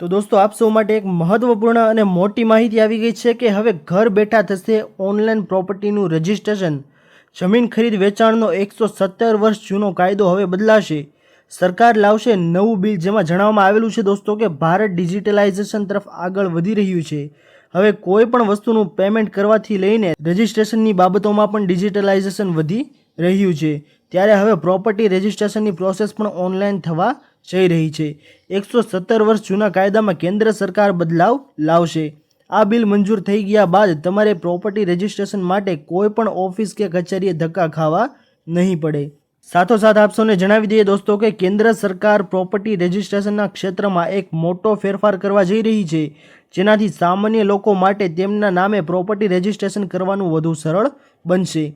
તો દોસ્તો આપ સૌ માટે એક મહત્વપૂર્ણ અને મોટી માહિતી આવી ગઈ છે કે હવે ઘર બેઠા થશે ઓનલાઈન પ્રોપર્ટીનું રજિસ્ટ્રેશન। જમીન ખરીદ વેચાણનો 117 વર્ષ જૂનો કાયદો હવે બદલાશે। સરકાર લાવશે નવું બિલ જેમાં જણાવવામાં આવેલું છે દોસ્તો કે ભારત ડિજિટલાઇઝેશન તરફ આગળ વધી રહ્યું છે। હવે કોઈ પણ વસ્તુનું પેમેન્ટ કરવાથી લઈને રજિસ્ટ્રેશનની બાબતોમાં પણ ડિજિટલાઇઝેશન વધી રહ્યું છે। ત્યારે હવે પ્રોપર્ટી રજિસ્ટ્રેશનની પ્રોસેસ પણ ઓનલાઈન થવા જઈ રહી છે। 117 વર્ષ જૂના કાયદામાં કેન્દ્ર સરકાર બદલાવ લાવશે। આ બિલ મંજૂર થઈ ગયા બાદ તમારે પ્રોપર્ટી રજિસ્ટ્રેશન માટે કોઈ પણ ઓફિસ કે કચેરીએ ધક્કા ખાવા નહીં પડે। સાથોસાથ આપ સૌને જણાવી દઈએ દોસ્તો કે કેન્દ્ર સરકાર પ્રોપર્ટી રજિસ્ટ્રેશનના ક્ષેત્રમાં એક મોટો ફેરફાર કરવા જઈ રહી છે, જેનાથી સામાન્ય લોકો માટે તેમના નામે પ્રોપર્ટી રજિસ્ટ્રેશન કરવાનું વધુ સરળ બનશે।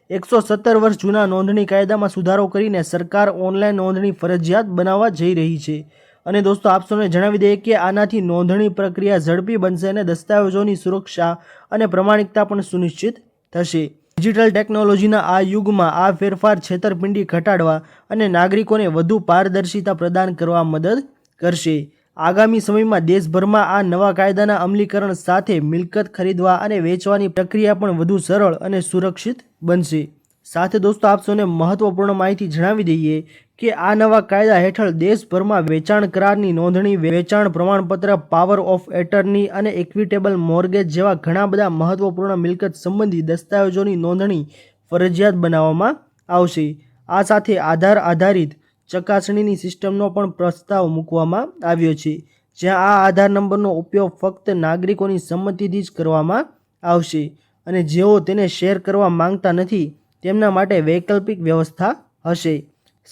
117 વર્ષ જૂના નોંધણી કાયદામાં સુધારો કરીને સરકાર ઓનલાઈન નોંધણી ફરજિયાત બનાવવા જઈ રહી છે। અને દોસ્તો આપ સૌને જણાવી દઈએ કે આનાથી નોંધણી પ્રક્રિયા ઝડપી બનશે અને દસ્તાવેજોની સુરક્ષા અને પ્રમાણિકતા પણ સુનિશ્ચિત થશે। ડિજિટલ ટેકનોલોજીના આ યુગમાં આ ફેરફાર છેતરપિંડી ઘટાડવા અને નાગરિકોને વધુ પારદર્શિતા પ્રદાન કરવા મદદ કરશે। આગામી સમયમાં દેશભરમાં આ નવા કાયદાના અમલીકરણ સાથે મિલકત ખરીદવા અને વેચવાની પ્રક્રિયા પણ વધુ સરળ અને સુરક્ષિત બનશે। સાથે દોસ્તો આપ સૌને મહત્વપૂર્ણ માહિતી જણાવી દઈએ કે આ નવા કાયદા હેઠળ દેશભરમાં વેચાણ કરારની નોંધણી, વેચાણ પ્રમાણપત્ર, પાવર ઓફ એટર્ની અને ઇક્વિટેબલ મોર્ગેજ જેવા ઘણા બધા મહત્વપૂર્ણ મિલકત સંબંધી દસ્તાવેજોની નોંધણી ફરજિયાત બનાવવામાં આવશે। આ સાથે આધાર આધારિત ચકાસણીની સિસ્ટમનો પણ પ્રસ્તાવ મૂકવામાં આવ્યો છે, જ્યાં આ આધાર નંબરનો ઉપયોગ ફક્ત નાગરિકોની સંમતિથી જ કરવામાં આવશે અને જેઓ તેને શેર કરવા માંગતા નથી તેમના માટે વૈકલ્પિક વ્યવસ્થા હશે।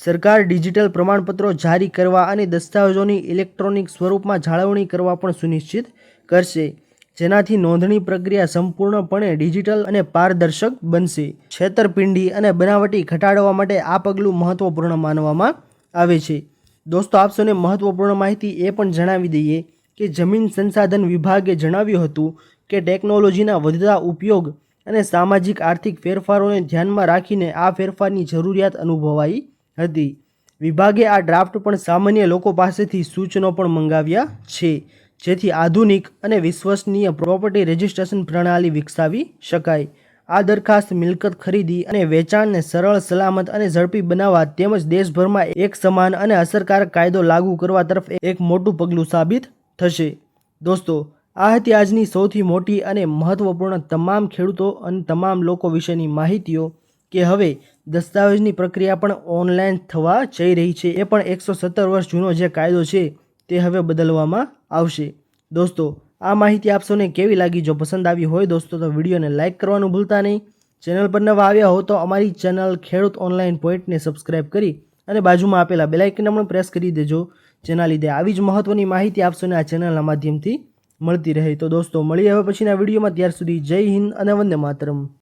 સરકાર ડિજિટલ પ્રમાણપત્રો જારી કરવા અને દસ્તાવેજોની ઇલેક્ટ્રોનિક સ્વરૂપમાં જાળવણી કરવા પણ સુનિશ્ચિત કરશે, જેનાથી નોંધણી પ્રક્રિયા સંપૂર્ણપણે ડિજિટલ અને પારદર્શક બનશે। છેતરપિંડી અને બનાવટી ઘટાડવા માટે આ પગલું મહત્વપૂર્ણ માનવામાં આવે છે। દોસ્તો આપ સૌને મહત્વપૂર્ણ માહિતી એ પણ જણાવી દઈએ કે જમીન સંસાધન વિભાગે જણાવ્યું હતું કે ટેકનોલોજીના વધતા ઉપયોગ અને સામાજિક આર્થિક ફેરફારોને ધ્યાનમાં રાખીને આ ફેરફારની જરૂરિયાત અનુભવાઈ હતી। વિભાગે આ ડ્રાફ્ટ પણ સામાન્ય લોકો પાસેથી સૂચનો પણ મંગાવ્યા છે, જેથી આધુનિક અને વિશ્વસનીય પ્રોપર્ટી રજિસ્ટ્રેશન પ્રણાલી વિકસાવી શકાય। આ દરખાસ્ત મિલકત ખરીદી અને વેચાણને સરળ, સલામત અને ઝડપી બનાવવા તેમજ દેશભરમાં એક સમાન અને અસરકારક કાયદો લાગુ કરવા તરફ એક મોટું પગલું સાબિત થશે। દોસ્તો આ હતી આજની સૌથી મોટી અને મહત્વપૂર્ણ તમામ ખેડૂતો અને તમામ લોકો વિશેની માહિતીઓ કે હવે દસ્તાવેજની પ્રક્રિયા પણ ઓનલાઈન થવા જઈ રહી છે। એ પણ 117 વર્ષ જૂનો જે કાયદો છે તે હવે બદલવામાં આવશે। દોસ્તો આ માહિતી આપ સૌને કેવી લાગી? જો પસંદ આવી હોય દોસ્તો તો વિડીયોને લાઇક કરવાનું ભૂલતા નહીં। ચેનલ પર નવા આવ્યા હો તો અમારી ચેનલ ખેડૂત ઓનલાઈન પોઈન્ટને સબસ્ક્રાઈબ કરી અને બાજુમાં આપેલા બેલ આઇકનને પણ પ્રેસ કરી દેજો, જેના લીધે આવી જ મહત્વની માહિતી આપ સૌને આ ચેનલના માધ્યમથી મળતી રહે। તો દોસ્તો મળીએ હવે પછીના વિડીયોમાં, ત્યાર સુધી જય હિન્દ અને વંદે માતરમ।